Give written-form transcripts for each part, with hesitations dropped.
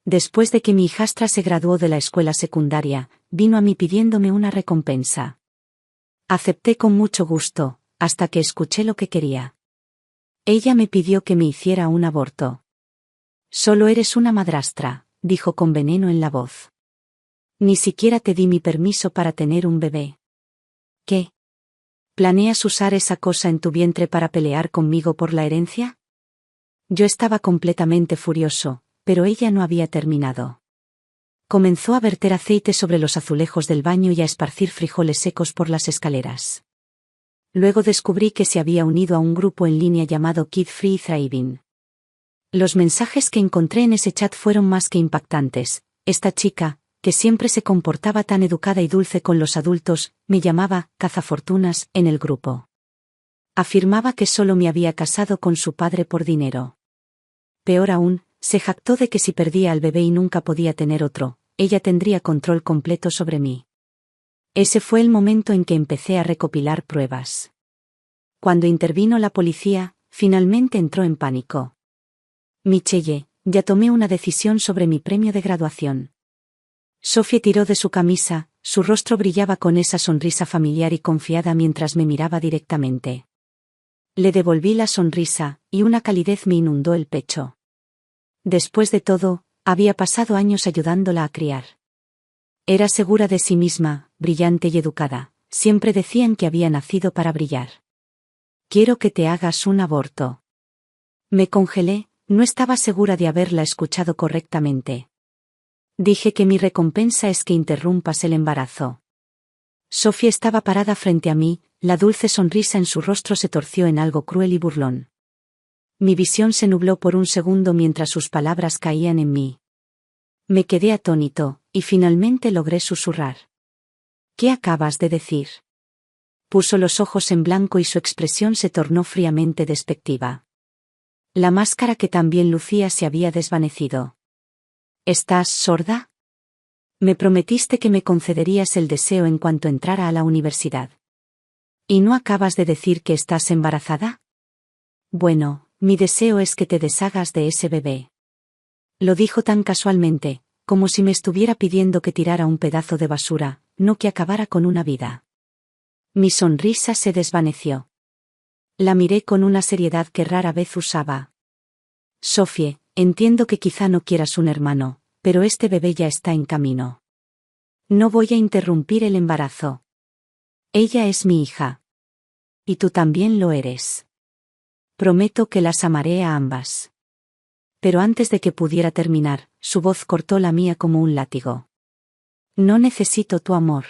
Después de que mi hijastra se graduó de la escuela secundaria, vino a mí pidiéndome una recompensa. Acepté con mucho gusto, hasta que escuché lo que quería. Ella me pidió que me hiciera un aborto. Solo eres una madrastra, dijo con veneno en la voz. Ni siquiera te di mi permiso para tener un bebé. ¿Qué? ¿Planeas usar esa cosa en tu vientre para pelear conmigo por la herencia? Yo estaba completamente furioso, pero ella no había terminado. Comenzó a verter aceite sobre los azulejos del baño y a esparcir frijoles secos por las escaleras. Luego descubrí que se había unido a un grupo en línea llamado Kid Free Thriving. Los mensajes que encontré en ese chat fueron más que impactantes. Esta chica, que siempre se comportaba tan educada y dulce con los adultos, me llamaba cazafortunas en el grupo. Afirmaba que solo me había casado con su padre por dinero. Peor aún, se jactó de que si perdía al bebé y nunca podía tener otro, ella tendría control completo sobre mí. Ese fue el momento en que empecé a recopilar pruebas. Cuando intervino la policía, finalmente entró en pánico. Michelle, ya tomé una decisión sobre mi premio de graduación. Sophie tiró de su camisa, su rostro brillaba con esa sonrisa familiar y confiada mientras me miraba directamente. Le devolví la sonrisa, y una calidez me inundó el pecho. Después de todo, había pasado años ayudándola a criar. Era segura de sí misma, brillante y educada, siempre decían que había nacido para brillar. Quiero que te hagas un aborto. Me congelé, no estaba segura de haberla escuchado correctamente. Dije que mi recompensa es que interrumpas el embarazo. Sophie estaba parada frente a mí, la dulce sonrisa en su rostro se torció en algo cruel y burlón. Mi visión se nubló por un segundo mientras sus palabras caían en mí. Me quedé atónito, y finalmente logré susurrar. ¿Qué acabas de decir? Puso los ojos en blanco y su expresión se tornó fríamente despectiva. La máscara que también lucía se había desvanecido. ¿Estás sorda? Me prometiste que me concederías el deseo en cuanto entrara a la universidad. ¿Y no acabas de decir que estás embarazada? Bueno, mi deseo es que te deshagas de ese bebé. Lo dijo tan casualmente, como si me estuviera pidiendo que tirara un pedazo de basura, no que acabara con una vida. Mi sonrisa se desvaneció. La miré con una seriedad que rara vez usaba. Sophie, entiendo que quizá no quieras un hermano, pero este bebé ya está en camino. No voy a interrumpir el embarazo. Ella es mi hija. Y tú también lo eres. Prometo que las amaré a ambas. Pero antes de que pudiera terminar, su voz cortó la mía como un látigo. No necesito tu amor.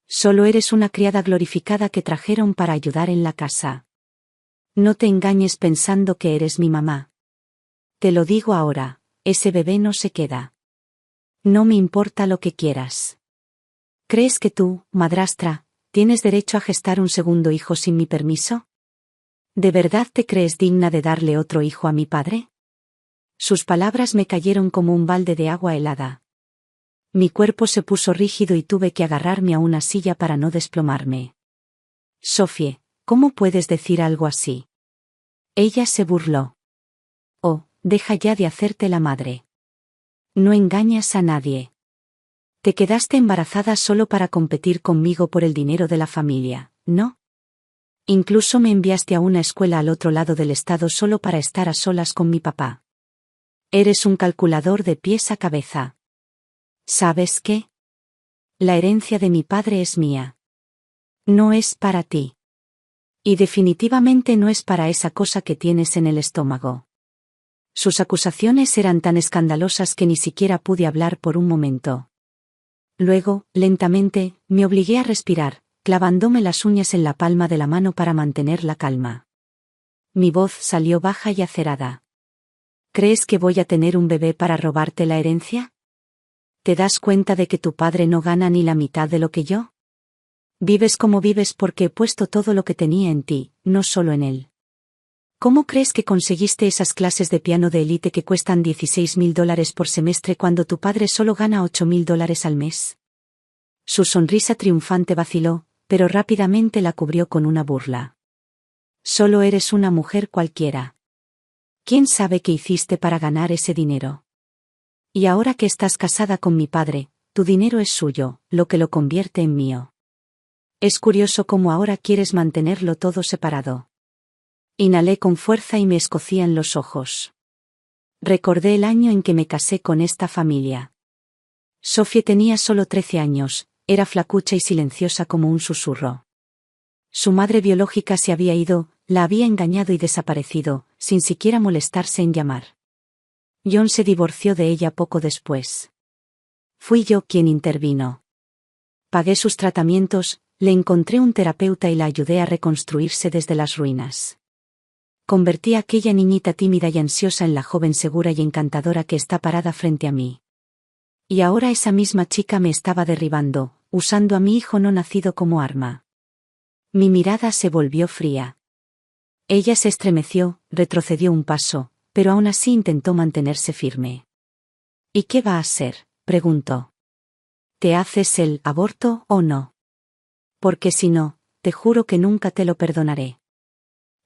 Solo eres una criada glorificada que trajeron para ayudar en la casa. No te engañes pensando que eres mi mamá. Te lo digo ahora, ese bebé no se queda. No me importa lo que quieras. ¿Crees que tú, madrastra, tienes derecho a gestar un segundo hijo sin mi permiso? ¿De verdad te crees digna de darle otro hijo a mi padre? Sus palabras me cayeron como un balde de agua helada. Mi cuerpo se puso rígido y tuve que agarrarme a una silla para no desplomarme. Sophie, ¿cómo puedes decir algo así? Ella se burló. Oh, deja ya de hacerte la madre. No engañas a nadie. Te quedaste embarazada solo para competir conmigo por el dinero de la familia, ¿no? Incluso me enviaste a una escuela al otro lado del estado solo para estar a solas con mi papá. Eres un calculador de pies a cabeza. ¿Sabes qué? La herencia de mi padre es mía. No es para ti. Y definitivamente no es para esa cosa que tienes en el estómago. Sus acusaciones eran tan escandalosas que ni siquiera pude hablar por un momento. Luego, lentamente, me obligué a respirar, clavándome las uñas en la palma de la mano para mantener la calma. Mi voz salió baja y acerada. ¿Crees que voy a tener un bebé para robarte la herencia? ¿Te das cuenta de que tu padre no gana ni la mitad de lo que yo? Vives como vives porque he puesto todo lo que tenía en ti, no solo en él. ¿Cómo crees que conseguiste esas clases de piano de élite que cuestan $16,000 por semestre cuando tu padre solo gana $8,000 al mes? Su sonrisa triunfante vaciló, pero rápidamente la cubrió con una burla. Solo eres una mujer cualquiera. ¿Quién sabe qué hiciste para ganar ese dinero? Y ahora que estás casada con mi padre, tu dinero es suyo, lo que lo convierte en mío. Es curioso cómo ahora quieres mantenerlo todo separado. Inhalé con fuerza y me escocían los ojos. Recordé el año en que me casé con esta familia. Sophie tenía solo 13 años, era flacucha y silenciosa como un susurro. Su madre biológica se había ido, la había engañado y desaparecido, sin siquiera molestarse en llamar. John se divorció de ella poco después. Fui yo quien intervino. Pagué sus tratamientos, le encontré un terapeuta y la ayudé a reconstruirse desde las ruinas. Convertí a aquella niñita tímida y ansiosa en la joven segura y encantadora que está parada frente a mí. Y ahora esa misma chica me estaba derribando, usando a mi hijo no nacido como arma. Mi mirada se volvió fría. Ella se estremeció, retrocedió un paso, pero aún así intentó mantenerse firme. ¿Y qué va a ser?, preguntó. ¿Te haces el aborto o no? Porque si no, te juro que nunca te lo perdonaré.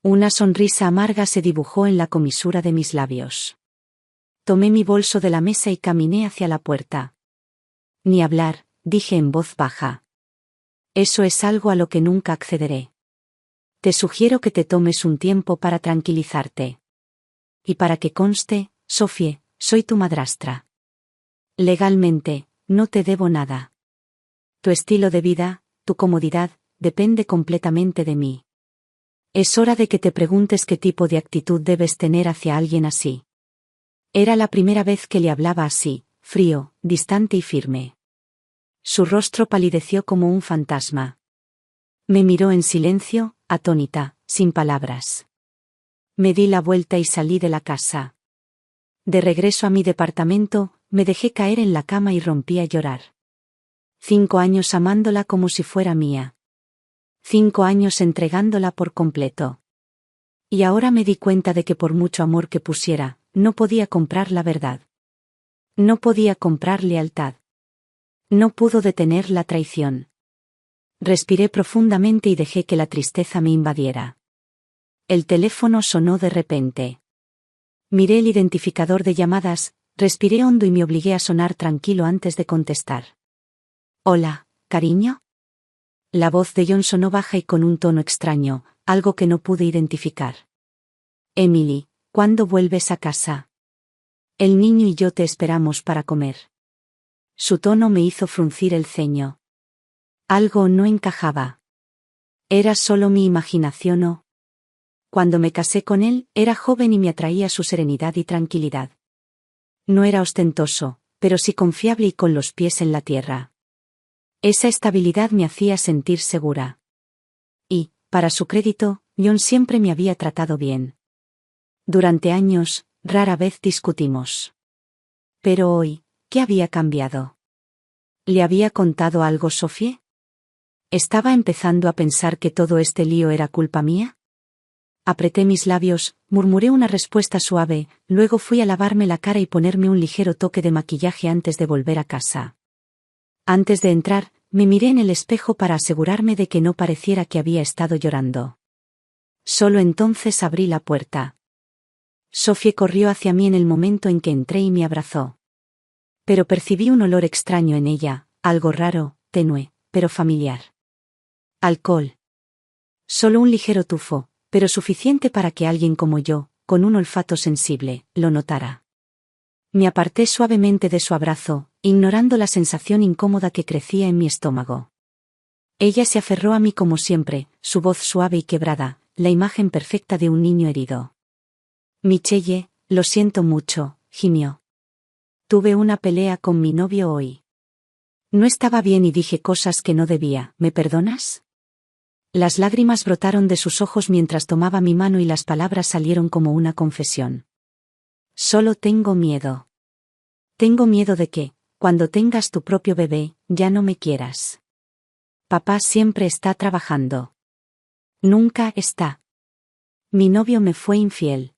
Una sonrisa amarga se dibujó en la comisura de mis labios. Tomé mi bolso de la mesa y caminé hacia la puerta. Ni hablar, dije en voz baja. Eso es algo a lo que nunca accederé. Te sugiero que te tomes un tiempo para tranquilizarte. Y para que conste, Sophie, soy tu madrastra. Legalmente, no te debo nada. Tu estilo de vida, tu comodidad, depende completamente de mí. Es hora de que te preguntes qué tipo de actitud debes tener hacia alguien así. Era la primera vez que le hablaba así, frío, distante y firme. Su rostro palideció como un fantasma. Me miró en silencio, atónita, sin palabras. Me di la vuelta y salí de la casa. De regreso a mi departamento, me dejé caer en la cama y rompí a llorar. 5 años amándola como si fuera mía. 5 años entregándola por completo. Y ahora me di cuenta de que por mucho amor que pusiera, no podía comprar la verdad. No podía comprar lealtad. No pudo detener la traición. Respiré profundamente y dejé que la tristeza me invadiera. El teléfono sonó de repente. Miré el identificador de llamadas, respiré hondo y me obligué a sonar tranquilo antes de contestar. Hola, cariño. La voz de John sonó baja y con un tono extraño, algo que no pude identificar. Emily, ¿cuándo vuelves a casa? El niño y yo te esperamos para comer. Su tono me hizo fruncir el ceño. Algo no encajaba. ¿Era solo mi imaginación o? Cuando me casé con él, era joven y me atraía su serenidad y tranquilidad. No era ostentoso, pero sí confiable y con los pies en la tierra. Esa estabilidad me hacía sentir segura. Y, para su crédito, John siempre me había tratado bien. Durante años, rara vez discutimos. Pero hoy, ¿qué había cambiado? ¿Le había contado algo Sophie? ¿Estaba empezando a pensar que todo este lío era culpa mía? Apreté mis labios, murmuré una respuesta suave, luego fui a lavarme la cara y ponerme un ligero toque de maquillaje antes de volver a casa. Antes de entrar, me miré en el espejo para asegurarme de que no pareciera que había estado llorando. Solo entonces abrí la puerta. Sophie corrió hacia mí en el momento en que entré y me abrazó. Pero percibí un olor extraño en ella, algo raro, tenue, pero familiar. Alcohol. Solo un ligero tufo, pero suficiente para que alguien como yo, con un olfato sensible, lo notara. Me aparté suavemente de su abrazo, ignorando la sensación incómoda que crecía en mi estómago. Ella se aferró a mí como siempre, su voz suave y quebrada, la imagen perfecta de un niño herido. Michelle, lo siento mucho, gimió. Tuve una pelea con mi novio hoy. No estaba bien y dije cosas que no debía, ¿me perdonas? Las lágrimas brotaron de sus ojos mientras tomaba mi mano y las palabras salieron como una confesión. Solo tengo miedo. Tengo miedo de que, cuando tengas tu propio bebé, ya no me quieras. Papá siempre está trabajando. Nunca está. Mi novio me fue infiel.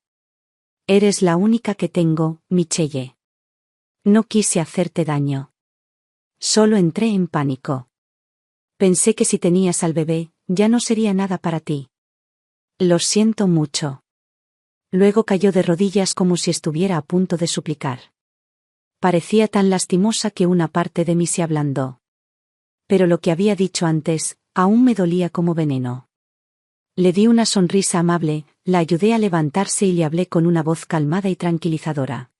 Eres la única que tengo, Michelle. No quise hacerte daño. Solo entré en pánico. Pensé que si tenías al bebé, ya no sería nada para ti. Lo siento mucho. Luego cayó de rodillas como si estuviera a punto de suplicar. Parecía tan lastimosa que una parte de mí se ablandó. Pero lo que había dicho antes, aún me dolía como veneno. Le di una sonrisa amable, la ayudé a levantarse y le hablé con una voz calmada y tranquilizadora.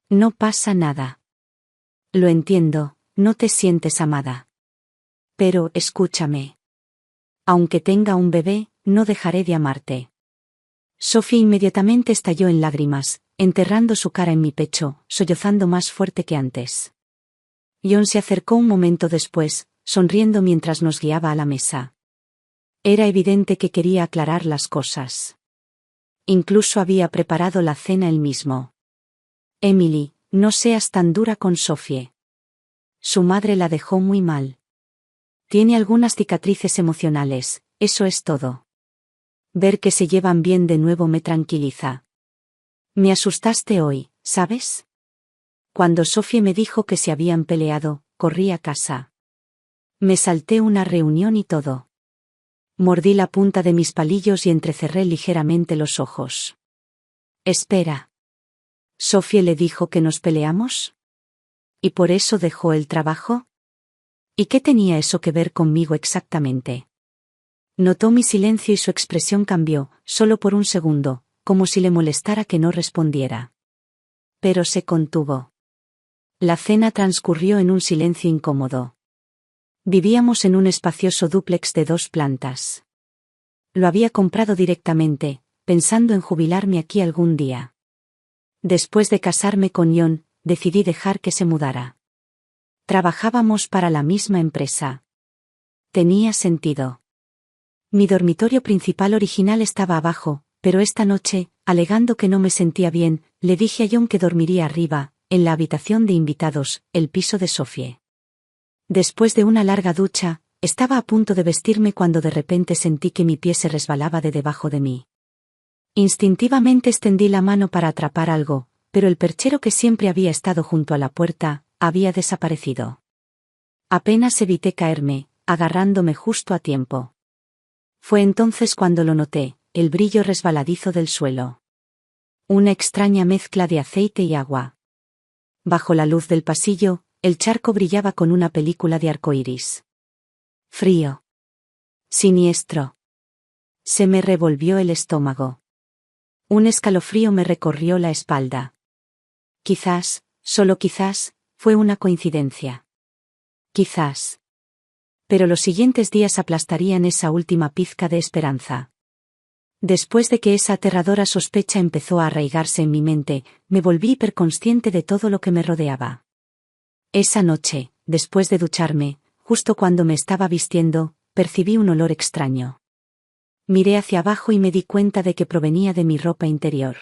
No pasa nada. Lo entiendo, no te sientes amada. Pero, escúchame. Aunque tenga un bebé, no dejaré de amarte. Sophie inmediatamente estalló en lágrimas, enterrando su cara en mi pecho, sollozando más fuerte que antes. John se acercó un momento después, sonriendo mientras nos guiaba a la mesa. Era evidente que quería aclarar las cosas. Incluso había preparado la cena él mismo. Emily, no seas tan dura con Sophie. Su madre la dejó muy mal. Tiene algunas cicatrices emocionales, eso es todo. Ver que se llevan bien de nuevo me tranquiliza. Me asustaste hoy, ¿sabes? Cuando Sophie me dijo que se habían peleado, corrí a casa. Me salté una reunión y todo. Mordí la punta de mis palillos y entrecerré ligeramente los ojos. Espera. ¿Sophie le dijo que nos peleamos? ¿Y por eso dejó el trabajo? ¿Y qué tenía eso que ver conmigo exactamente? Notó mi silencio y su expresión cambió, solo por un segundo, como si le molestara que no respondiera. Pero se contuvo. La cena transcurrió en un silencio incómodo. Vivíamos en un espacioso dúplex de 2 plantas. Lo había comprado directamente, pensando en jubilarme aquí algún día. Después de casarme con John, decidí dejar que se mudara. Trabajábamos para la misma empresa. Tenía sentido. Mi dormitorio principal original estaba abajo, pero esta noche, alegando que no me sentía bien, le dije a John que dormiría arriba, en la habitación de invitados, el piso de Sophie. Después de una larga ducha, estaba a punto de vestirme cuando de repente sentí que mi pie se resbalaba de debajo de mí. Instintivamente extendí la mano para atrapar algo, pero el perchero que siempre había estado junto a la puerta, había desaparecido. Apenas evité caerme, agarrándome justo a tiempo. Fue entonces cuando lo noté, el brillo resbaladizo del suelo. Una extraña mezcla de aceite y agua. Bajo la luz del pasillo, el charco brillaba con una película de arcoíris. Frío. Siniestro. Se me revolvió el estómago. Un escalofrío me recorrió la espalda. Quizás, solo quizás, fue una coincidencia. Quizás. Pero los siguientes días aplastarían esa última pizca de esperanza. Después de que esa aterradora sospecha empezó a arraigarse en mi mente, me volví hiperconsciente de todo lo que me rodeaba. Esa noche, después de ducharme, justo cuando me estaba vistiendo, percibí un olor extraño. Miré hacia abajo y me di cuenta de que provenía de mi ropa interior.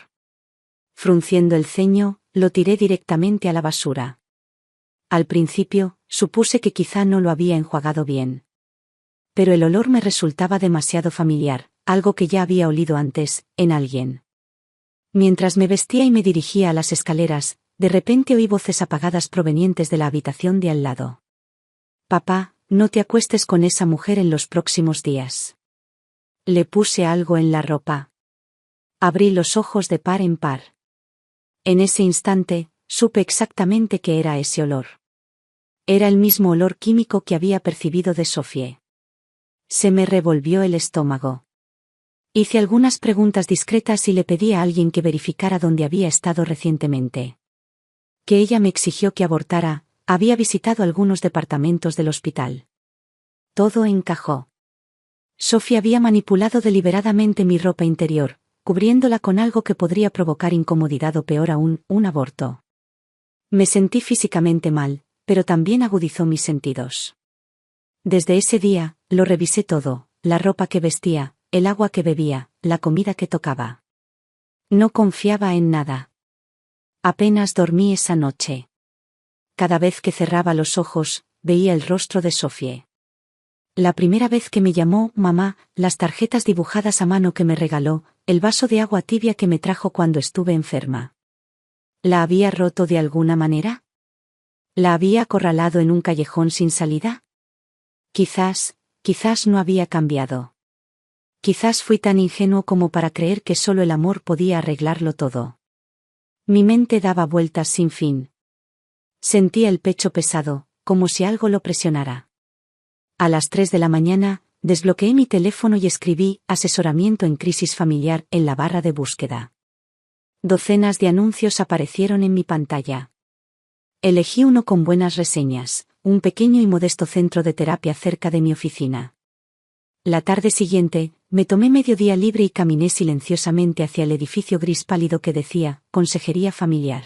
Frunciendo el ceño, lo tiré directamente a la basura. Al principio, supuse que quizá no lo había enjuagado bien. Pero el olor me resultaba demasiado familiar, algo que ya había olido antes, en alguien. Mientras me vestía y me dirigía a las escaleras, de repente oí voces apagadas provenientes de la habitación de al lado. Papá, no te acuestes con esa mujer en los próximos días. Le puse algo en la ropa. Abrí los ojos de par en par. En ese instante, supe exactamente qué era ese olor. Era el mismo olor químico que había percibido de Sophie. Se me revolvió el estómago. Hice algunas preguntas discretas y le pedí a alguien que verificara dónde había estado recientemente. Que ella me exigió que abortara, había visitado algunos departamentos del hospital. Todo encajó. Sophie había manipulado deliberadamente mi ropa interior, cubriéndola con algo que podría provocar incomodidad o peor aún, un aborto. Me sentí físicamente mal, pero también agudizó mis sentidos. Desde ese día, lo revisé todo, la ropa que vestía, el agua que bebía, la comida que tocaba. No confiaba en nada. Apenas dormí esa noche. Cada vez que cerraba los ojos, veía el rostro de Sophie. La primera vez que me llamó mamá, las tarjetas dibujadas a mano que me regaló, el vaso de agua tibia que me trajo cuando estuve enferma. ¿La había roto de alguna manera? ¿La había acorralado en un callejón sin salida? Quizás no había cambiado. Quizás fui tan ingenuo como para creer que solo el amor podía arreglarlo todo. Mi mente daba vueltas sin fin. Sentía el pecho pesado, como si algo lo presionara. A las 3 de la mañana, desbloqueé mi teléfono y escribí «Asesoramiento en crisis familiar» en la barra de búsqueda. Docenas de anuncios aparecieron en mi pantalla. Elegí uno con buenas reseñas, un pequeño y modesto centro de terapia cerca de mi oficina. La tarde siguiente, me tomé mediodía libre y caminé silenciosamente hacia el edificio gris pálido que decía «Consejería familiar».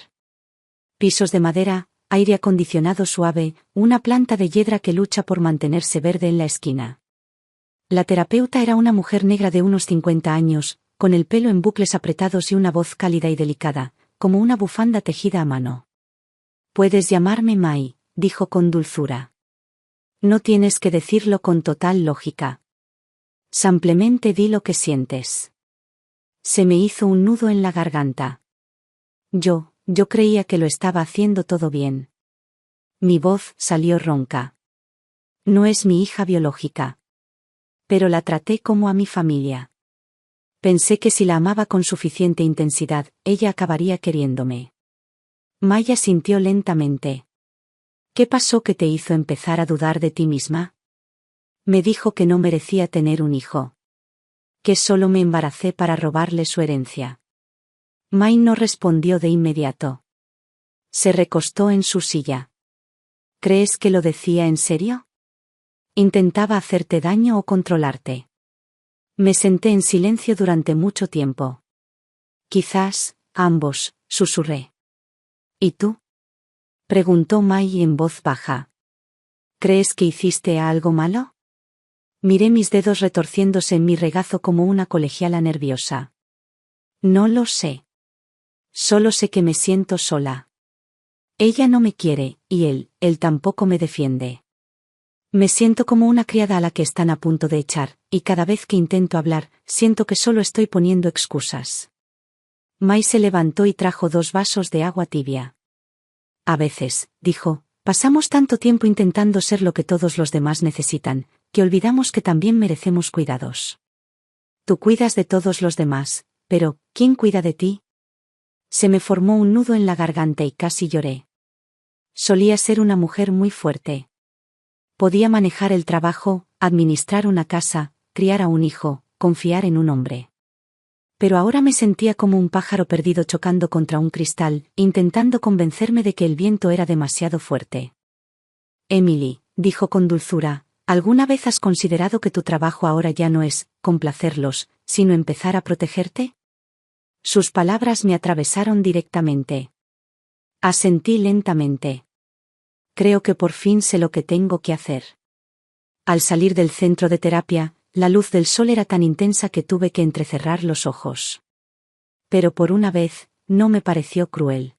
Pisos de madera, aire acondicionado suave, una planta de hiedra que lucha por mantenerse verde en la esquina. La terapeuta era una mujer negra de unos 50 años, con el pelo en bucles apretados y una voz cálida y delicada, como una bufanda tejida a mano. «Puedes llamarme Mai», dijo con dulzura. «No tienes que decirlo con total lógica. Simplemente di lo que sientes». Se me hizo un nudo en la garganta. Yo creía que lo estaba haciendo todo bien. Mi voz salió ronca. No es mi hija biológica. Pero la traté como a mi familia. Pensé que si la amaba con suficiente intensidad, ella acabaría queriéndome. Maya sintió lentamente. «¿Qué pasó que te hizo empezar a dudar de ti misma?» Me dijo que no merecía tener un hijo. Que solo me embaracé para robarle su herencia. Mai no respondió de inmediato. Se recostó en su silla. «¿Crees que lo decía en serio? ¿Intentaba hacerte daño o controlarte?» Me senté en silencio durante mucho tiempo. «Quizás, ambos», susurré. «¿Y tú?», preguntó Mai en voz baja. «¿Crees que hiciste algo malo?». Miré mis dedos retorciéndose en mi regazo como una colegiala nerviosa. «No lo sé. Solo sé que me siento sola. Ella no me quiere, y él tampoco me defiende. Me siento como una criada a la que están a punto de echar, y cada vez que intento hablar, siento que solo estoy poniendo excusas». Mai se levantó y trajo 2 vasos de agua tibia. «A veces», dijo, «pasamos tanto tiempo intentando ser lo que todos los demás necesitan, que olvidamos que también merecemos cuidados. Tú cuidas de todos los demás, pero ¿quién cuida de ti?». Se me formó un nudo en la garganta y casi lloré. Solía ser una mujer muy fuerte. Podía manejar el trabajo, administrar una casa, criar a un hijo, confiar en un hombre. Pero ahora me sentía como un pájaro perdido chocando contra un cristal, intentando convencerme de que el viento era demasiado fuerte. «Emily», dijo con dulzura, «¿alguna vez has considerado que tu trabajo ahora ya no es complacerlos, sino empezar a protegerte?». Sus palabras me atravesaron directamente. Asentí lentamente. «Creo que por fin sé lo que tengo que hacer». Al salir del centro de terapia, la luz del sol era tan intensa que tuve que entrecerrar los ojos. Pero por una vez, no me pareció cruel.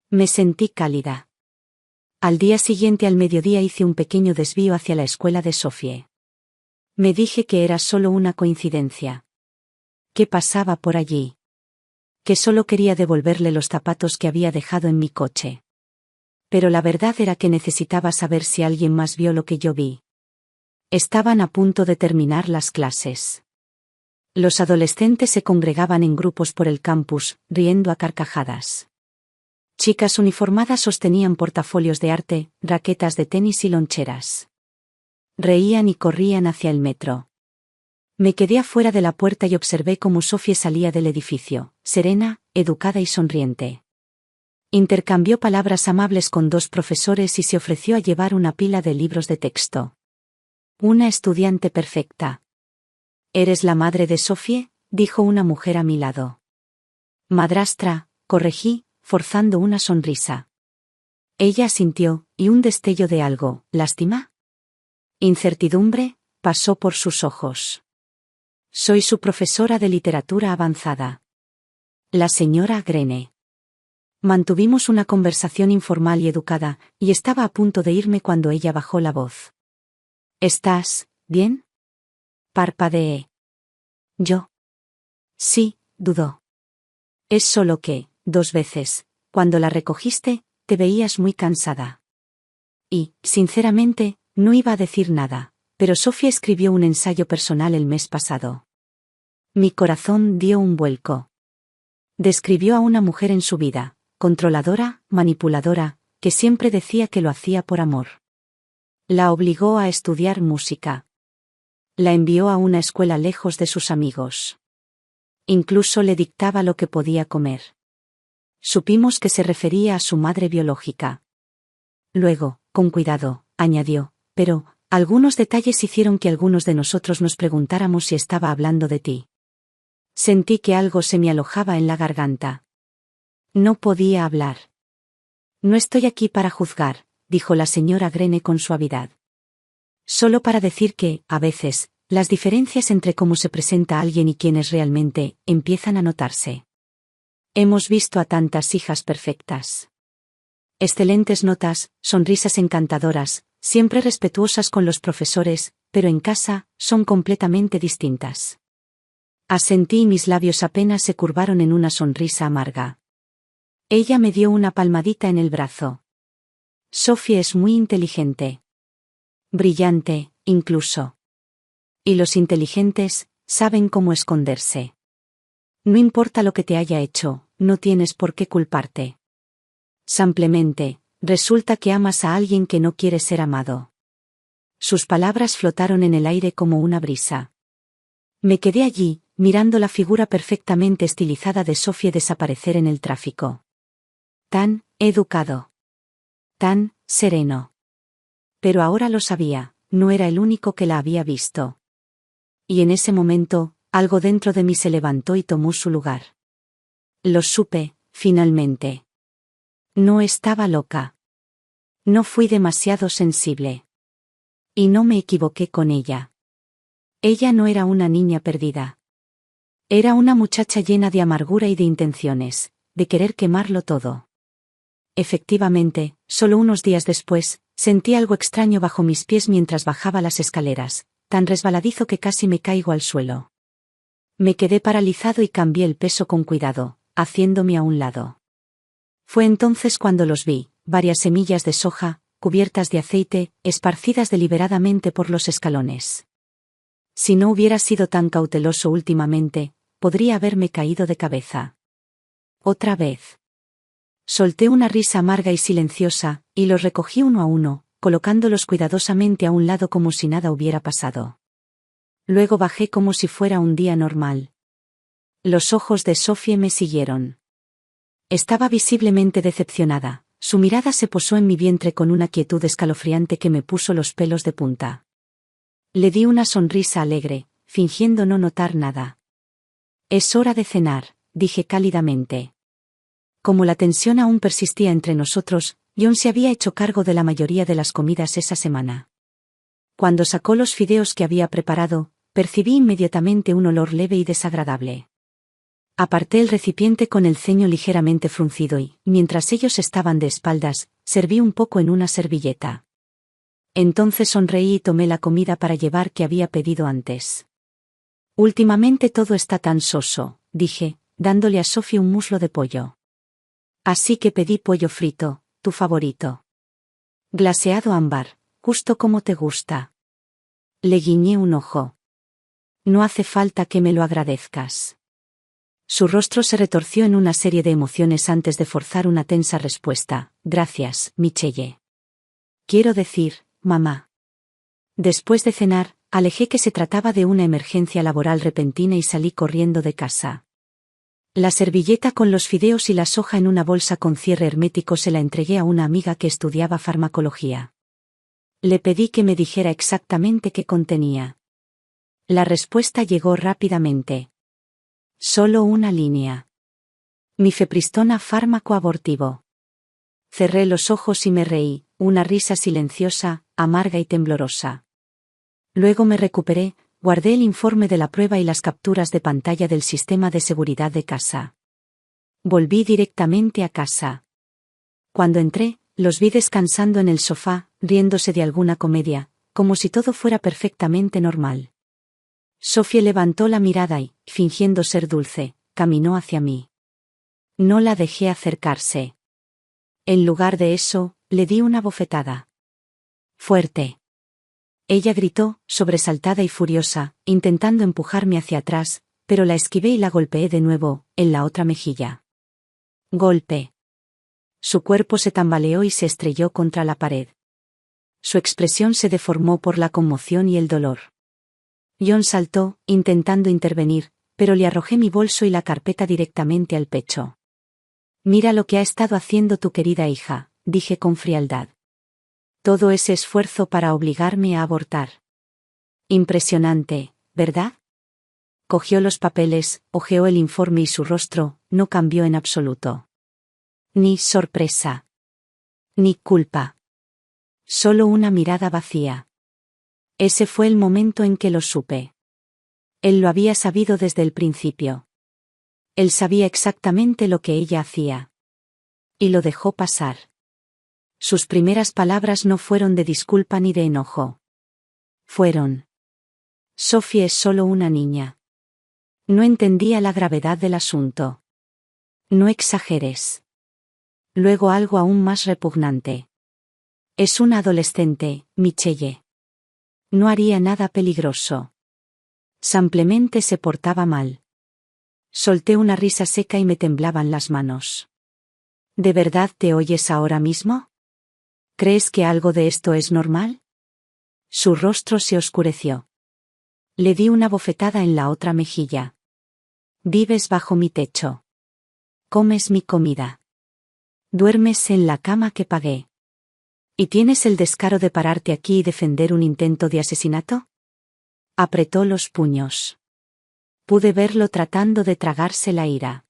Me sentí cálida. Al día siguiente al mediodía hice un pequeño desvío hacia la escuela de Sophie. Me dije que era solo una coincidencia. ¿Qué pasaba por allí? Que solo quería devolverle los zapatos que había dejado en mi coche. Pero la verdad era que necesitaba saber si alguien más vio lo que yo vi. Estaban a punto de terminar las clases. Los adolescentes se congregaban en grupos por el campus, riendo a carcajadas. Chicas uniformadas sostenían portafolios de arte, raquetas de tenis y loncheras. Reían y corrían hacia el metro. Me quedé afuera de la puerta y observé cómo Sophie salía del edificio, serena, educada y sonriente. Intercambió palabras amables con 2 profesores y se ofreció a llevar una pila de libros de texto. Una estudiante perfecta. «¿Eres la madre de Sophie?», dijo una mujer a mi lado. «Madrastra», corregí, forzando una sonrisa. Ella asintió, y un destello de algo, ¿lástima? Incertidumbre, pasó por sus ojos. «Soy su profesora de literatura avanzada. La señora Grene». Mantuvimos una conversación informal y educada, y estaba a punto de irme cuando ella bajó la voz. «¿Estás bien?». Parpadeé. «¿Yo?». «Sí», dudó. «Es solo que, 2 veces, cuando la recogiste, te veías muy cansada». Y, sinceramente, no iba a decir nada, pero Sophie escribió un ensayo personal el mes pasado. Mi corazón dio un vuelco. Describió a una mujer en su vida, controladora, manipuladora, que siempre decía que lo hacía por amor. La obligó a estudiar música. La envió a una escuela lejos de sus amigos. Incluso le dictaba lo que podía comer. Supimos que se refería a su madre biológica. Luego, con cuidado, añadió, pero, algunos detalles hicieron que algunos de nosotros nos preguntáramos si estaba hablando de ti. Sentí que algo se me alojaba en la garganta. No podía hablar. No estoy aquí para juzgar, dijo la señora Grene con suavidad. Solo para decir que, a veces, las diferencias entre cómo se presenta alguien y quién es realmente, empiezan a notarse. Hemos visto a tantas hijas perfectas. Excelentes notas, sonrisas encantadoras, siempre respetuosas con los profesores, pero en casa, son completamente distintas. Asentí y mis labios apenas se curvaron en una sonrisa amarga. Ella me dio una palmadita en el brazo. Sophie es muy inteligente. Brillante, incluso. Y los inteligentes, saben cómo esconderse. No importa lo que te haya hecho, no tienes por qué culparte. Simplemente, resulta que amas a alguien que no quiere ser amado. Sus palabras flotaron en el aire como una brisa. Me quedé allí, mirando la figura perfectamente estilizada de Sophie desaparecer en el tráfico. Tan educado. Tan sereno. Pero ahora lo sabía, no era el único que la había visto. Y en ese momento, algo dentro de mí se levantó y tomó su lugar. Lo supe, finalmente. No estaba loca. No fui demasiado sensible. Y no me equivoqué con ella. Ella no era una niña perdida. Era una muchacha llena de amargura y de intenciones, de querer quemarlo todo. Efectivamente, solo unos días después, sentí algo extraño bajo mis pies mientras bajaba las escaleras, tan resbaladizo que casi me caigo al suelo. Me quedé paralizado y cambié el peso con cuidado, haciéndome a un lado. Fue entonces cuando los vi, varias semillas de soja, cubiertas de aceite, esparcidas deliberadamente por los escalones. Si no hubiera sido tan cauteloso últimamente, podría haberme caído de cabeza. Otra vez. Solté una risa amarga y silenciosa, y los recogí uno a uno, colocándolos cuidadosamente a un lado como si nada hubiera pasado. Luego bajé como si fuera un día normal. Los ojos de Sophie me siguieron. Estaba visiblemente decepcionada, su mirada se posó en mi vientre con una quietud escalofriante que me puso los pelos de punta. Le di una sonrisa alegre, fingiendo no notar nada. Es hora de cenar, dije cálidamente. Como la tensión aún persistía entre nosotros, John se había hecho cargo de la mayoría de las comidas esa semana. Cuando sacó los fideos que había preparado, percibí inmediatamente un olor leve y desagradable. Aparté el recipiente con el ceño ligeramente fruncido y, mientras ellos estaban de espaldas, serví un poco en una servilleta. Entonces sonreí y tomé la comida para llevar que había pedido antes. Últimamente todo está tan soso, dije, dándole a Sophie un muslo de pollo. Así que pedí pollo frito, tu favorito. Glaseado ámbar, justo como te gusta. Le guiñé un ojo. No hace falta que me lo agradezcas. Su rostro se retorció en una serie de emociones antes de forzar una tensa respuesta. Gracias, Michelle. Quiero decir, mamá. Después de cenar, alejé que se trataba de una emergencia laboral repentina y salí corriendo de casa. La servilleta con los fideos y la soja en una bolsa con cierre hermético se la entregué a una amiga que estudiaba farmacología. Le pedí que me dijera exactamente qué contenía. La respuesta llegó rápidamente. Solo una línea. Mifepristona fármaco abortivo. Cerré los ojos y me reí, una risa silenciosa, amarga y temblorosa. Luego me recuperé, guardé el informe de la prueba y las capturas de pantalla del sistema de seguridad de casa. Volví directamente a casa. Cuando entré, los vi descansando en el sofá, riéndose de alguna comedia, como si todo fuera perfectamente normal. Sophie levantó la mirada y, fingiendo ser dulce, caminó hacia mí. No la dejé acercarse. En lugar de eso, le di una bofetada. Fuerte. Ella gritó, sobresaltada y furiosa, intentando empujarme hacia atrás, pero la esquivé y la golpeé de nuevo, en la otra mejilla. Golpe. Su cuerpo se tambaleó y se estrelló contra la pared. Su expresión se deformó por la conmoción y el dolor. John saltó, intentando intervenir, pero le arrojé mi bolso y la carpeta directamente al pecho. Mira lo que ha estado haciendo tu querida hija, dije con frialdad. Todo ese esfuerzo para obligarme a abortar. Impresionante, ¿verdad? Cogió los papeles, hojeó el informe y su rostro no cambió en absoluto. Ni sorpresa. Ni culpa. Solo una mirada vacía. Ese fue el momento en que lo supe. Él lo había sabido desde el principio. Él sabía exactamente lo que ella hacía. Y lo dejó pasar. Sus primeras palabras no fueron de disculpa ni de enojo. Fueron: Sophie es solo una niña. No entendía la gravedad del asunto. No exageres. Luego algo aún más repugnante. Es una adolescente, Michelle. No haría nada peligroso. Simplemente se portaba mal. Solté una risa seca y me temblaban las manos. ¿De verdad te oyes ahora mismo? ¿Crees que algo de esto es normal? Su rostro se oscureció. Le di una bofetada en la otra mejilla. Vives bajo mi techo. Comes mi comida. Duermes en la cama que pagué. ¿Y tienes el descaro de pararte aquí y defender un intento de asesinato? Apretó los puños. Pude verlo tratando de tragarse la ira.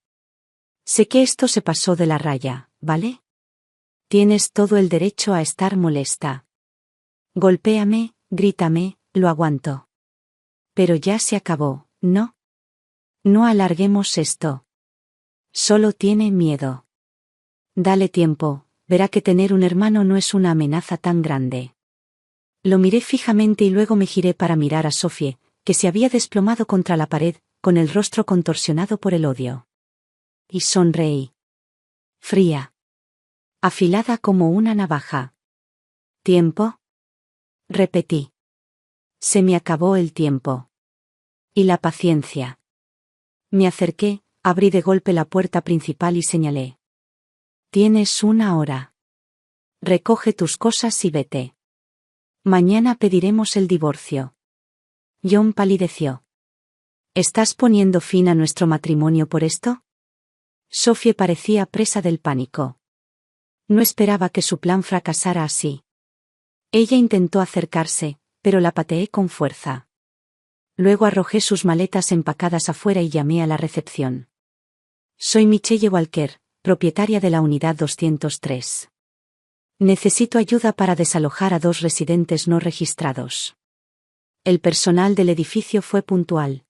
Sé que esto se pasó de la raya, ¿vale? Tienes todo el derecho a estar molesta. Golpéame, grítame, lo aguanto. Pero ya se acabó, ¿no? No alarguemos esto. Solo tiene miedo. Dale tiempo, verá que tener un hermano no es una amenaza tan grande. Lo miré fijamente y luego me giré para mirar a Sophie, que se había desplomado contra la pared, con el rostro contorsionado por el odio. Y sonreí. Fría. Afilada como una navaja. ¿Tiempo? Repetí. Se me acabó el tiempo. Y la paciencia. Me acerqué, abrí de golpe la puerta principal y señalé. Tienes una hora. Recoge tus cosas y vete. Mañana pediremos el divorcio. John palideció. ¿Estás poniendo fin a nuestro matrimonio por esto? Sophie parecía presa del pánico. No esperaba que su plan fracasara así. Ella intentó acercarse, pero la pateé con fuerza. Luego arrojé sus maletas empacadas afuera y llamé a la recepción. Soy Michelle Walker, propietaria de la unidad 203. Necesito ayuda para desalojar a 2 residentes no registrados. El personal del edificio fue puntual.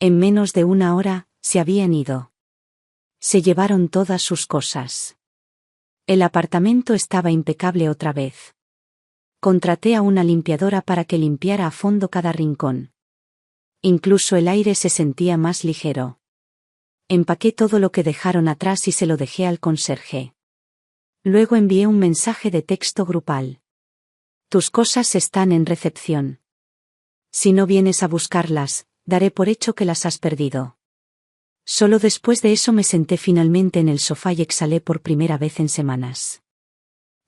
En menos de una hora, se habían ido. Se llevaron todas sus cosas. El apartamento estaba impecable otra vez. Contraté a una limpiadora para que limpiara a fondo cada rincón. Incluso el aire se sentía más ligero. Empaqué todo lo que dejaron atrás y se lo dejé al conserje. Luego envié un mensaje de texto grupal. Tus cosas están en recepción. Si no vienes a buscarlas, daré por hecho que las has perdido. Solo después de eso me senté finalmente en el sofá y exhalé por primera vez en semanas.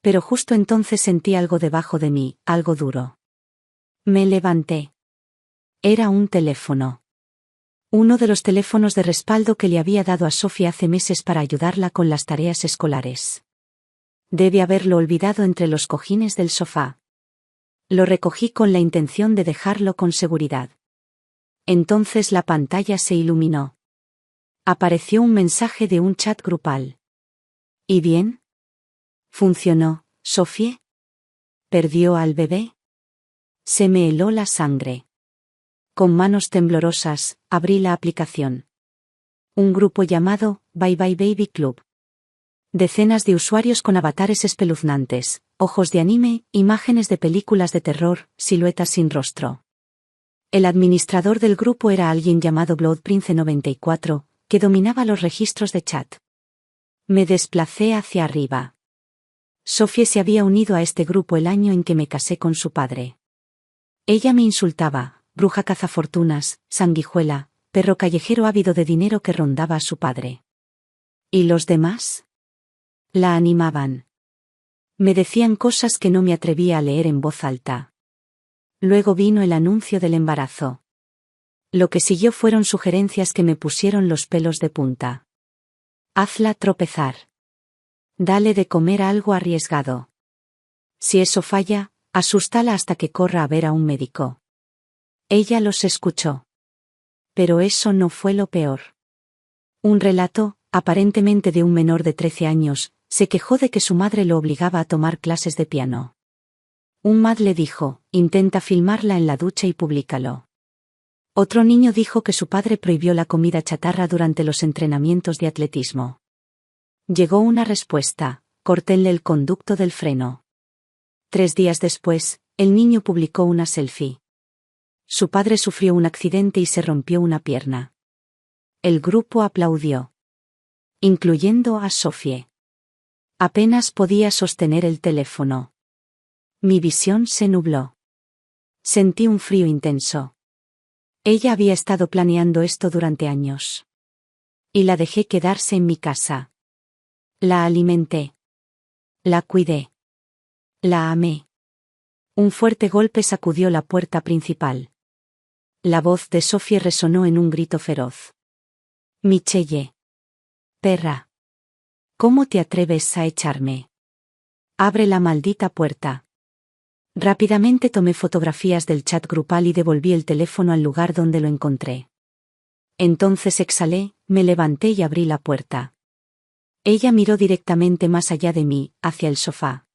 Pero justo entonces sentí algo debajo de mí, algo duro. Me levanté. Era un teléfono. Uno de los teléfonos de respaldo que le había dado a Sophie hace meses para ayudarla con las tareas escolares. Debe haberlo olvidado entre los cojines del sofá. Lo recogí con la intención de dejarlo con seguridad. Entonces la pantalla se iluminó. Apareció un mensaje de un chat grupal. ¿Y bien? ¿Funcionó, Sophie? ¿Perdió al bebé? Se me heló la sangre. Con manos temblorosas, abrí la aplicación. Un grupo llamado Bye Bye Baby Club. Decenas de usuarios con avatares espeluznantes, ojos de anime, imágenes de películas de terror, siluetas sin rostro. El administrador del grupo era alguien llamado Blood Prince 94, que dominaba los registros de chat. Me desplacé hacia arriba. Sophie se había unido a este grupo el año en que me casé con su padre. Ella me insultaba, bruja cazafortunas, sanguijuela, perro callejero ávido de dinero que rondaba a su padre. ¿Y los demás? La animaban. Me decían cosas que no me atrevía a leer en voz alta. Luego vino el anuncio del embarazo. Lo que siguió fueron sugerencias que me pusieron los pelos de punta. Hazla tropezar. Dale de comer algo arriesgado. Si eso falla, asústala hasta que corra a ver a un médico. Ella los escuchó. Pero eso no fue lo peor. Un relato, aparentemente de un menor de 13 años, se quejó de que su madre lo obligaba a tomar clases de piano. Un Mad le dijo, intenta filmarla en la ducha y públicalo. Otro niño dijo que su padre prohibió la comida chatarra durante los entrenamientos de atletismo. Llegó una respuesta, córtenle el conducto del freno. 3 días después, el niño publicó una selfie. Su padre sufrió un accidente y se rompió una pierna. El grupo aplaudió. Incluyendo a Sophie. Apenas podía sostener el teléfono. Mi visión se nubló. Sentí un frío intenso. Ella había estado planeando esto durante años. Y la dejé quedarse en mi casa. La alimenté. La cuidé. La amé. Un fuerte golpe sacudió la puerta principal. La voz de Sophie resonó en un grito feroz. Michelle. Perra. ¿Cómo te atreves a echarme? Abre la maldita puerta. Rápidamente tomé fotografías del chat grupal y devolví el teléfono al lugar donde lo encontré. Entonces exhalé, me levanté y abrí la puerta. Ella miró directamente más allá de mí, hacia el sofá.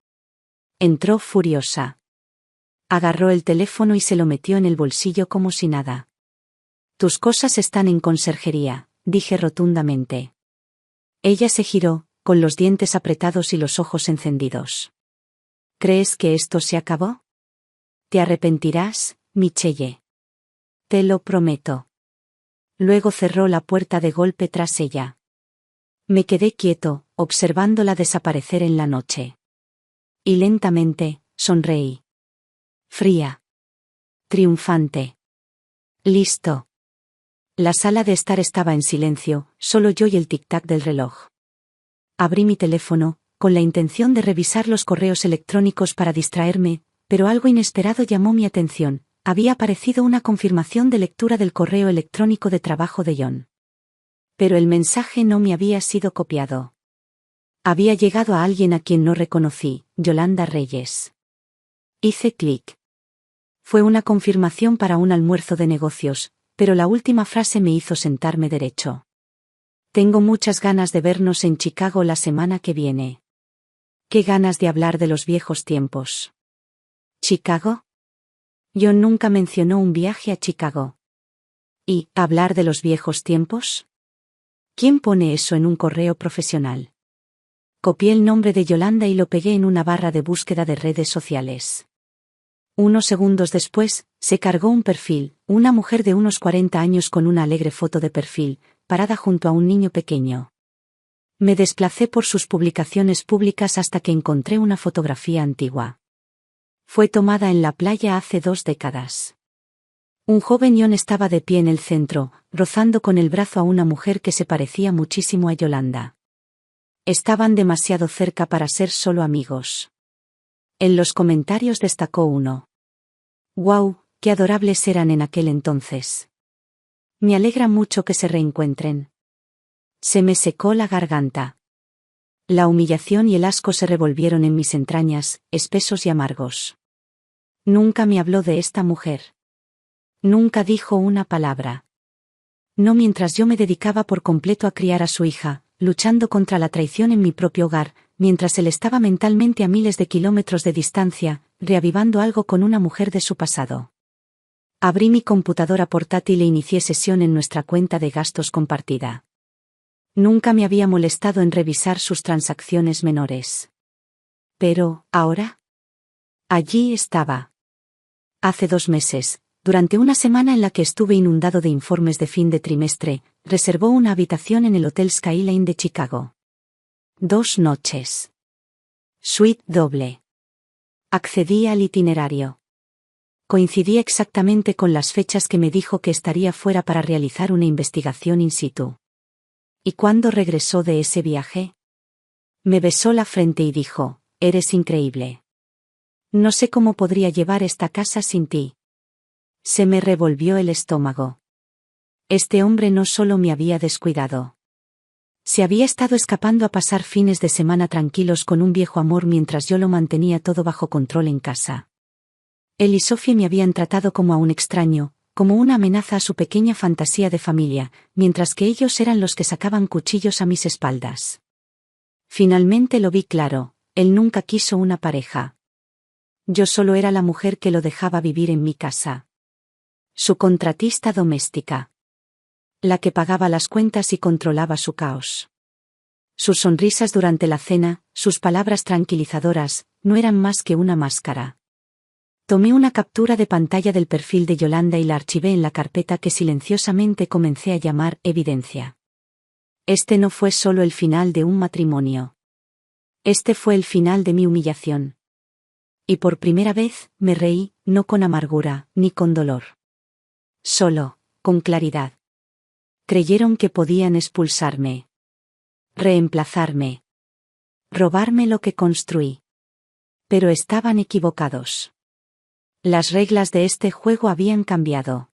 Entró furiosa. Agarró el teléfono y se lo metió en el bolsillo como si nada. Tus cosas están en conserjería, dije rotundamente. Ella se giró, con los dientes apretados y los ojos encendidos. ¿Crees que esto se acabó? Te arrepentirás, Michelle. Te lo prometo. Luego cerró la puerta de golpe tras ella. Me quedé quieto, observándola desaparecer en la noche. Y lentamente, sonreí. Fría. Triunfante. Listo. La sala de estar estaba en silencio, solo yo y el tic-tac del reloj. Abrí mi teléfono, con la intención de revisar los correos electrónicos para distraerme, pero algo inesperado llamó mi atención. Había aparecido una confirmación de lectura del correo electrónico de trabajo de John. Pero el mensaje no me había sido copiado. Había llegado a alguien a quien no reconocí, Yolanda Reyes. Hice clic. Fue una confirmación para un almuerzo de negocios, pero la última frase me hizo sentarme derecho. Tengo muchas ganas de vernos en Chicago la semana que viene. Qué ganas de hablar de los viejos tiempos. ¿Chicago? John nunca mencionó un viaje a Chicago. ¿Y hablar de los viejos tiempos? ¿Quién pone eso en un correo profesional? Copié el nombre de Yolanda y lo pegué en una barra de búsqueda de redes sociales. Unos segundos después, se cargó un perfil, una mujer de unos 40 años con una alegre foto de perfil, parada junto a un niño pequeño. Me desplacé por sus publicaciones públicas hasta que encontré una fotografía antigua. Fue tomada en la playa hace 2 décadas. Un joven John estaba de pie en el centro, rozando con el brazo a una mujer que se parecía muchísimo a Yolanda. Estaban demasiado cerca para ser solo amigos. En los comentarios destacó uno. «Guau, qué adorables eran en aquel entonces. Me alegra mucho que se reencuentren». Se me secó la garganta. La humillación y el asco se revolvieron en mis entrañas, espesos y amargos. Nunca me habló de esta mujer. Nunca dijo una palabra. No mientras yo me dedicaba por completo a criar a su hija, luchando contra la traición en mi propio hogar, mientras él estaba mentalmente a miles de kilómetros de distancia, reavivando algo con una mujer de su pasado. Abrí mi computadora portátil e inicié sesión en nuestra cuenta de gastos compartida. Nunca me había molestado en revisar sus transacciones menores. Pero, ¿ahora? Allí estaba. Hace 2 meses, durante una semana en la que estuve inundado de informes de fin de trimestre, reservó una habitación en el Hotel Skyline de Chicago. 2 noches. Suite doble. Accedí al itinerario. Coincidí exactamente con las fechas que me dijo que estaría fuera para realizar una investigación in situ. ¿Y cuándo regresó de ese viaje? Me besó la frente y dijo, eres increíble. No sé cómo podría llevar esta casa sin ti. Se me revolvió el estómago. Este hombre no solo me había descuidado. Se había estado escapando a pasar fines de semana tranquilos con un viejo amor mientras yo lo mantenía todo bajo control en casa. Él y Sophie me habían tratado como a un extraño, como una amenaza a su pequeña fantasía de familia, mientras que ellos eran los que sacaban cuchillos a mis espaldas. Finalmente lo vi claro, él nunca quiso una pareja. Yo solo era la mujer que lo dejaba vivir en mi casa. Su contratista doméstica. La que pagaba las cuentas y controlaba su caos. Sus sonrisas durante la cena, sus palabras tranquilizadoras, no eran más que una máscara. Tomé una captura de pantalla del perfil de Yolanda y la archivé en la carpeta que silenciosamente comencé a llamar evidencia. Este no fue solo el final de un matrimonio. Este fue el final de mi humillación. Y por primera vez, me reí, no con amargura, ni con dolor. Solo, con claridad. Creyeron que podían expulsarme. Reemplazarme. Robarme lo que construí. Pero estaban equivocados. Las reglas de este juego habían cambiado.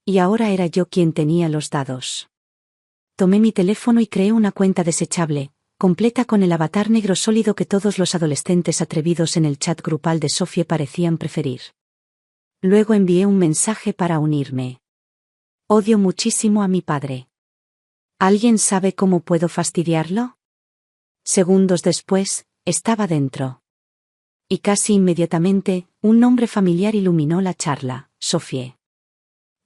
Y ahora era yo quien tenía los dados. Tomé mi teléfono y creé una cuenta desechable, completa con el avatar negro sólido que todos los adolescentes atrevidos en el chat grupal de Sophie parecían preferir. Luego envié un mensaje para unirme. Odio muchísimo a mi padre. ¿Alguien sabe cómo puedo fastidiarlo? Segundos después, estaba dentro. Y casi inmediatamente, un nombre familiar iluminó la charla, Sophie.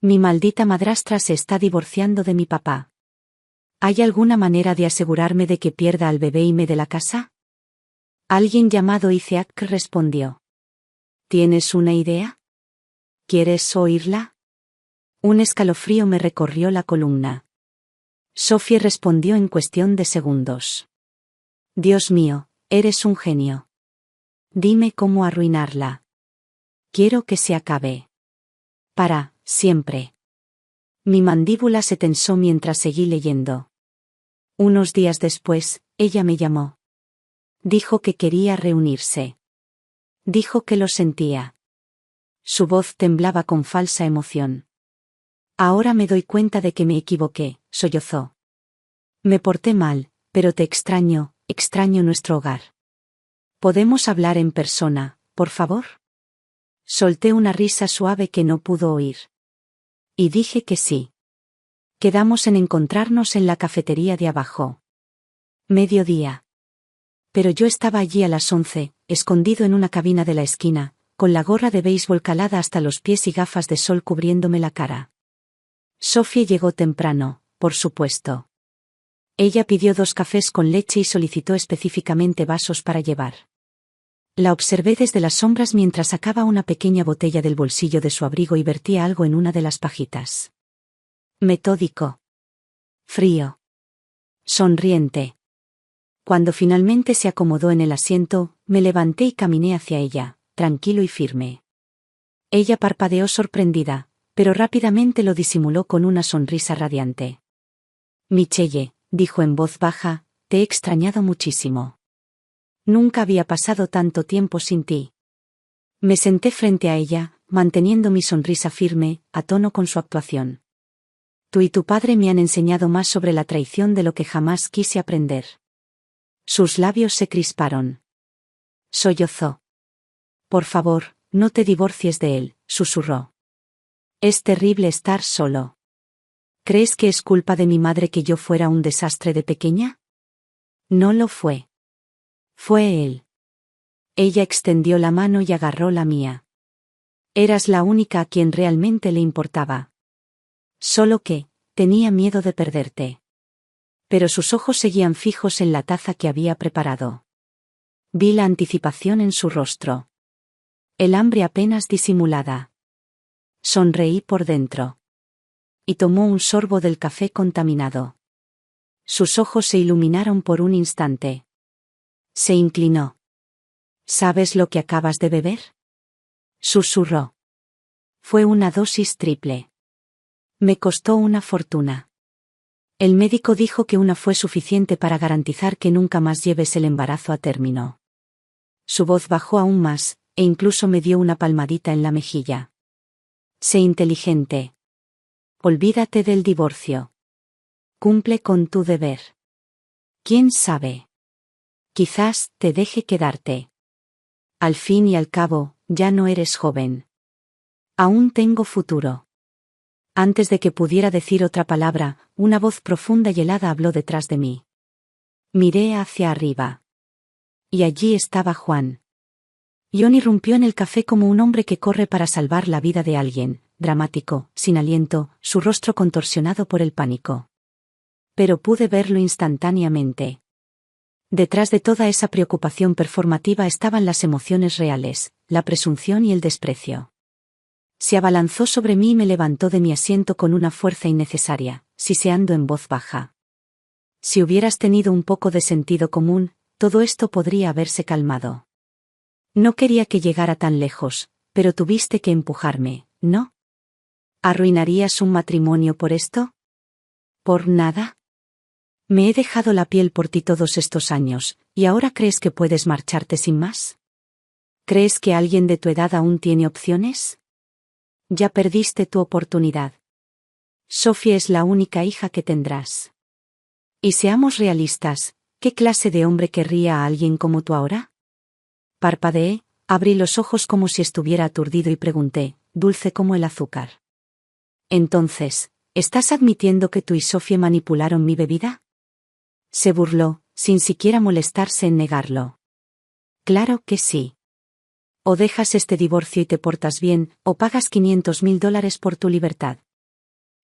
Mi maldita madrastra se está divorciando de mi papá. ¿Hay alguna manera de asegurarme de que pierda al bebé y me dé la casa? Alguien llamado Isaac respondió. ¿Tienes una idea? ¿Quieres oírla? Un escalofrío me recorrió la columna. Sophie respondió en cuestión de segundos. Dios mío, eres un genio. Dime cómo arruinarla. Quiero que se acabe. Para, siempre. Mi mandíbula se tensó mientras seguí leyendo. Unos días después, ella me llamó. Dijo que quería reunirse. Dijo que lo sentía. Su voz temblaba con falsa emoción. Ahora me doy cuenta de que me equivoqué, sollozó. Me porté mal, pero te extraño, extraño nuestro hogar. ¿Podemos hablar en persona, por favor? Solté una risa suave que no pudo oír. Y dije que sí. Quedamos en encontrarnos en la cafetería de abajo. Mediodía. Pero yo estaba allí a las 11, escondido en una cabina de la esquina, con la gorra de béisbol calada hasta los pies y gafas de sol cubriéndome la cara. Sophie llegó temprano, por supuesto. Ella pidió 2 cafés con leche y solicitó específicamente vasos para llevar. La observé desde las sombras mientras sacaba una pequeña botella del bolsillo de su abrigo y vertía algo en una de las pajitas. Metódico. Frío. Sonriente. Cuando finalmente se acomodó en el asiento, me levanté y caminé hacia ella, tranquilo y firme. Ella parpadeó sorprendida, pero rápidamente lo disimuló con una sonrisa radiante. Michelle, dijo en voz baja, te he extrañado muchísimo. Nunca había pasado tanto tiempo sin ti. Me senté frente a ella, manteniendo mi sonrisa firme, a tono con su actuación. Tú y tu padre me han enseñado más sobre la traición de lo que jamás quise aprender. Sus labios se crisparon. Sollozó. Por favor, no te divorcies de él, susurró. Es terrible estar solo. ¿Crees que es culpa de mi madre que yo fuera un desastre de pequeña? No lo fue. Fue él. Ella extendió la mano y agarró la mía. Eras la única a quien realmente le importaba. Solo que, tenía miedo de perderte. Pero sus ojos seguían fijos en la taza que había preparado. Vi la anticipación en su rostro. El hambre apenas disimulada. Sonreí por dentro. Y tomó un sorbo del café contaminado. Sus ojos se iluminaron por un instante. Se inclinó. ¿Sabes lo que acabas de beber? Susurró. Fue una dosis triple. Me costó una fortuna. El médico dijo que una fue suficiente para garantizar que nunca más lleves el embarazo a término. Su voz bajó aún más, e incluso me dio una palmadita en la mejilla. Sé inteligente. Olvídate del divorcio. Cumple con tu deber. ¿Quién sabe? Quizás te deje quedarte. Al fin y al cabo, ya no eres joven. Aún tengo futuro. Antes de que pudiera decir otra palabra, una voz profunda y helada habló detrás de mí. Miré hacia arriba. Y allí estaba Juan. John irrumpió en el café como un hombre que corre para salvar la vida de alguien, dramático, sin aliento, su rostro contorsionado por el pánico. Pero pude verlo instantáneamente. Detrás de toda esa preocupación performativa estaban las emociones reales, la presunción y el desprecio. Se abalanzó sobre mí y me levantó de mi asiento con una fuerza innecesaria, siseando en voz baja. Si hubieras tenido un poco de sentido común, todo esto podría haberse calmado. No quería que llegara tan lejos, pero tuviste que empujarme, ¿no? ¿Arruinarías un matrimonio por esto? ¿Por nada? Me he dejado la piel por ti todos estos años, ¿y ahora crees que puedes marcharte sin más? ¿Crees que alguien de tu edad aún tiene opciones? Ya perdiste tu oportunidad. Sophie es la única hija que tendrás. Y seamos realistas, ¿qué clase de hombre querría a alguien como tú ahora? Parpadeé, abrí los ojos como si estuviera aturdido y pregunté, dulce como el azúcar. Entonces, ¿estás admitiendo que tú y Sophie manipularon mi bebida? Se burló, sin siquiera molestarse en negarlo. Claro que sí. O dejas este divorcio y te portas bien, o pagas $500,000 por tu libertad.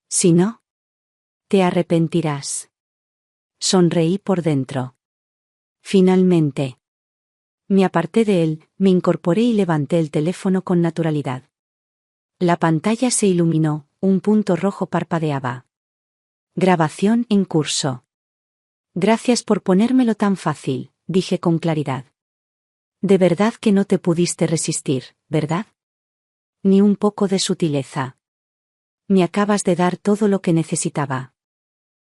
Si no, te arrepentirás. Sonreí por dentro. Finalmente. Me aparté de él, me incorporé y levanté el teléfono con naturalidad. La pantalla se iluminó, un punto rojo parpadeaba. Grabación en curso. Gracias por ponérmelo tan fácil, dije con claridad. De verdad que no te pudiste resistir, ¿verdad? Ni un poco de sutileza. Me acabas de dar todo lo que necesitaba.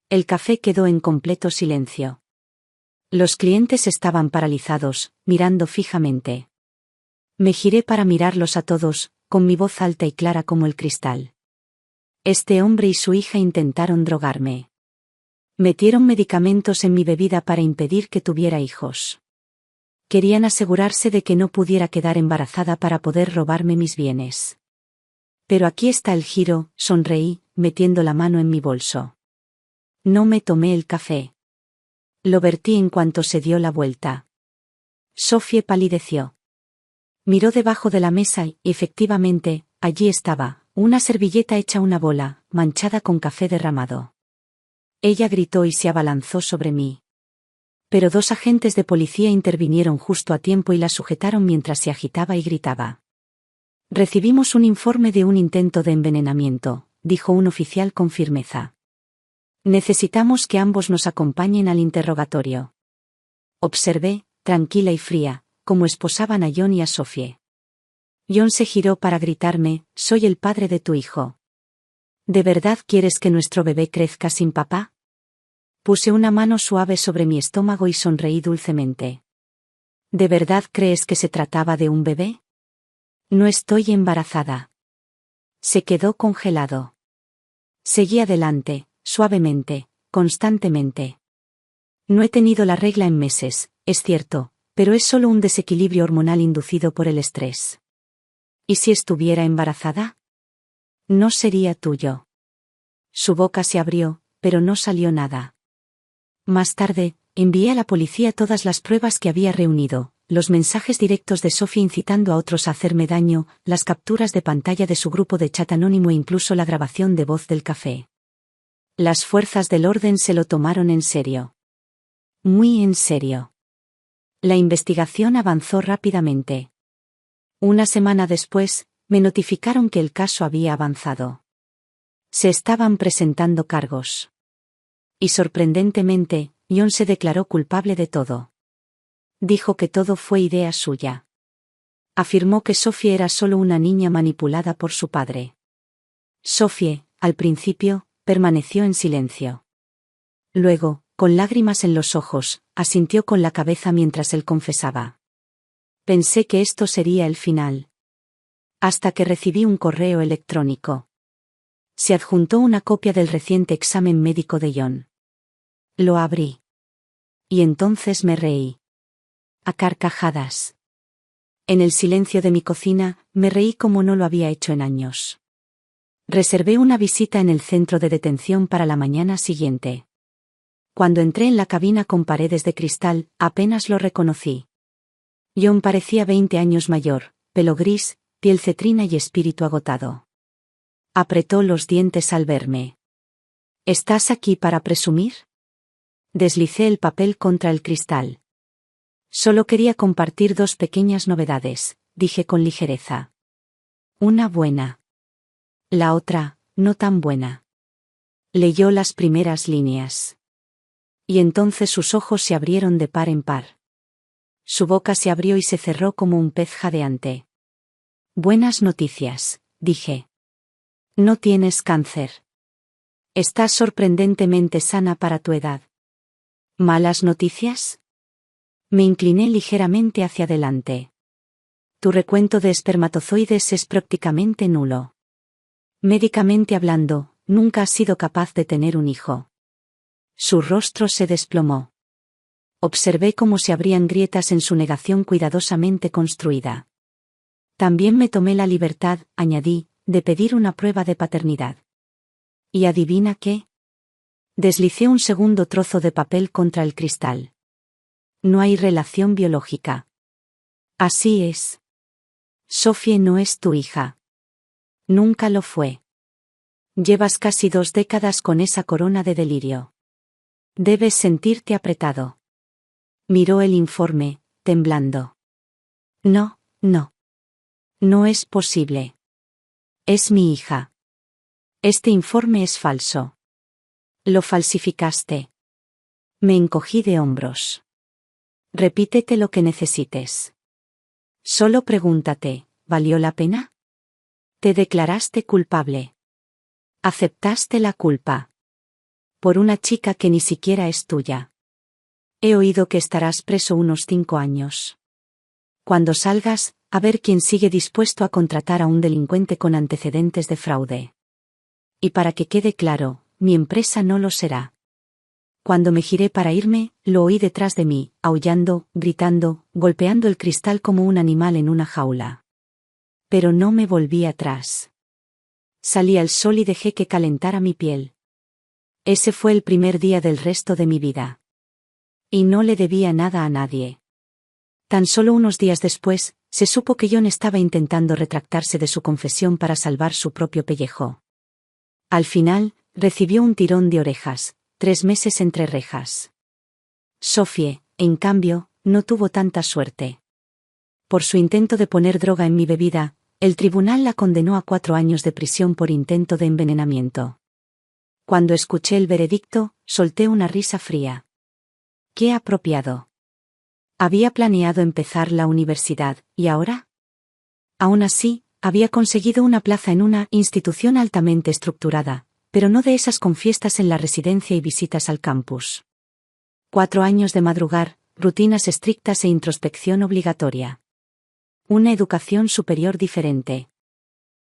El café quedó en completo silencio. Los clientes estaban paralizados, mirando fijamente. Me giré para mirarlos a todos, con mi voz alta y clara como el cristal. Este hombre y su hija intentaron drogarme. Metieron medicamentos en mi bebida para impedir que tuviera hijos. Querían asegurarse de que no pudiera quedar embarazada para poder robarme mis bienes. Pero aquí está el giro, sonreí, metiendo la mano en mi bolso. No me tomé el café. Lo vertí en cuanto se dio la vuelta. Sophie palideció. Miró debajo de la mesa y, efectivamente, allí estaba, una servilleta hecha una bola, manchada con café derramado. Ella gritó y se abalanzó sobre mí. Pero 2 agentes de policía intervinieron justo a tiempo y la sujetaron mientras se agitaba y gritaba. Recibimos un informe de un intento de envenenamiento, dijo un oficial con firmeza. Necesitamos que ambos nos acompañen al interrogatorio. Observé, tranquila y fría, cómo esposaban a John y a Sophie. John se giró para gritarme, soy el padre de tu hijo. ¿De verdad quieres que nuestro bebé crezca sin papá? Puse una mano suave sobre mi estómago y sonreí dulcemente. ¿De verdad crees que se trataba de un bebé? No estoy embarazada. Se quedó congelado. Seguí adelante, suavemente, constantemente. No he tenido la regla en meses, es cierto, pero es solo un desequilibrio hormonal inducido por el estrés. ¿Y si estuviera embarazada? No sería tuyo. Su boca se abrió, pero no salió nada. Más tarde, envié a la policía todas las pruebas que había reunido, los mensajes directos de Sophie incitando a otros a hacerme daño, las capturas de pantalla de su grupo de chat anónimo e incluso la grabación de voz del café. Las fuerzas del orden se lo tomaron en serio. Muy en serio. La investigación avanzó rápidamente. Una semana después, me notificaron que el caso había avanzado. Se estaban presentando cargos. Y sorprendentemente, John se declaró culpable de todo. Dijo que todo fue idea suya. Afirmó que Sophie era solo una niña manipulada por su padre. Sophie, al principio, permaneció en silencio. Luego, con lágrimas en los ojos, asintió con la cabeza mientras él confesaba. Pensé que esto sería el final. Hasta que recibí un correo electrónico. Se adjuntó una copia del reciente examen médico de John. Lo abrí. Y entonces me reí. A carcajadas. En el silencio de mi cocina, me reí como no lo había hecho en años. Reservé una visita en el centro de detención para la mañana siguiente. Cuando entré en la cabina con paredes de cristal, apenas lo reconocí. John parecía 20 años mayor, pelo gris, piel cetrina y espíritu agotado. Apretó los dientes al verme. ¿Estás aquí para presumir? Deslicé el papel contra el cristal. Solo quería compartir 2 pequeñas novedades, dije con ligereza. Una buena. La otra, no tan buena. Leyó las primeras líneas. Y entonces sus ojos se abrieron de par en par. Su boca se abrió y se cerró como un pez jadeante. Buenas noticias, dije. No tienes cáncer. Estás sorprendentemente sana para tu edad. ¿Malas noticias? Me incliné ligeramente hacia adelante. Tu recuento de espermatozoides es prácticamente nulo. Médicamente hablando, nunca has sido capaz de tener un hijo. Su rostro se desplomó. Observé cómo se abrían grietas en su negación cuidadosamente construida. También me tomé la libertad, añadí, de pedir una prueba de paternidad. ¿Y adivina qué? Deslicé un segundo trozo de papel contra el cristal. No hay relación biológica. Así es. Sophie no es tu hija. Nunca lo fue. Llevas casi 2 décadas con esa corona de delirio. Debes sentirte apretado. Miró el informe, temblando. No, no. No es posible. Es mi hija. Este informe es falso. Lo falsificaste. Me encogí de hombros. Repítete lo que necesites. Solo pregúntate, ¿valió la pena? Te declaraste culpable. Aceptaste la culpa. Por una chica que ni siquiera es tuya. He oído que estarás preso unos 5 años. Cuando salgas, a ver quién sigue dispuesto a contratar a un delincuente con antecedentes de fraude. Y para que quede claro, mi empresa no lo será. Cuando me giré para irme, lo oí detrás de mí, aullando, gritando, golpeando el cristal como un animal en una jaula. Pero no me volví atrás. Salí al sol y dejé que calentara mi piel. Ese fue el primer día del resto de mi vida. Y no le debía nada a nadie. Tan solo unos días después, se supo que John estaba intentando retractarse de su confesión para salvar su propio pellejo. Al final, recibió un tirón de orejas, 3 meses entre rejas. Sophie, en cambio, no tuvo tanta suerte. Por su intento de poner droga en mi bebida, el tribunal la condenó a 4 años de prisión por intento de envenenamiento. Cuando escuché el veredicto, solté una risa fría. ¡Qué apropiado! Había planeado empezar la universidad, ¿y ahora? Aún así, había conseguido una plaza en una institución altamente estructurada, pero no de esas con fiestas en la residencia y visitas al campus. 4 años de madrugar, rutinas estrictas e introspección obligatoria. Una educación superior diferente.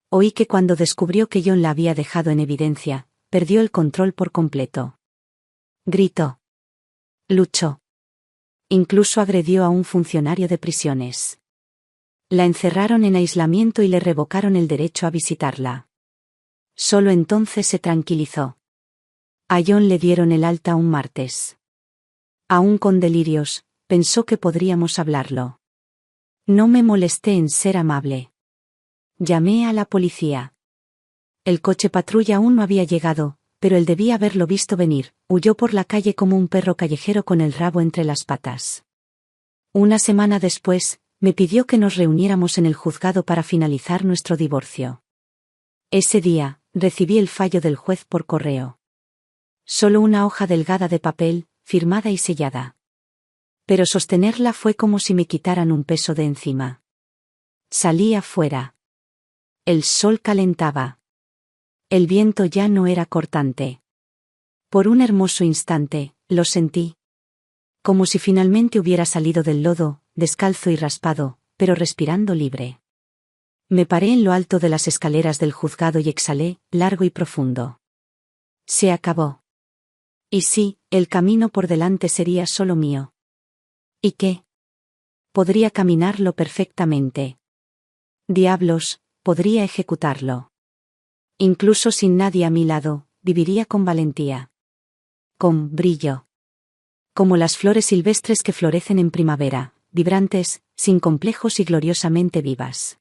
Oí que cuando descubrió que John la había dejado en evidencia, perdió el control por completo. Gritó. Luchó. Incluso agredió a un funcionario de prisiones. La encerraron en aislamiento y le revocaron el derecho a visitarla. Solo entonces se tranquilizó. A John le dieron el alta un martes. Aún con delirios, pensó que podríamos hablarlo. No me molesté en ser amable. Llamé a la policía. El coche patrulla aún no había llegado, pero él debía haberlo visto venir, huyó por la calle como un perro callejero con el rabo entre las patas. Una semana después, me pidió que nos reuniéramos en el juzgado para finalizar nuestro divorcio. Ese día, recibí el fallo del juez por correo. Solo una hoja delgada de papel, firmada y sellada. Pero sostenerla fue como si me quitaran un peso de encima. Salí afuera. El sol calentaba. El viento ya no era cortante. Por un hermoso instante, lo sentí. Como si finalmente hubiera salido del lodo, descalzo y raspado, pero respirando libre. Me paré en lo alto de las escaleras del juzgado y exhalé, largo y profundo. Se acabó. Y sí, el camino por delante sería solo mío. ¿Y qué? Podría caminarlo perfectamente. Diablos, podría ejecutarlo. Incluso sin nadie a mi lado, viviría con valentía. Con brillo. Como las flores silvestres que florecen en primavera, vibrantes, sin complejos y gloriosamente vivas.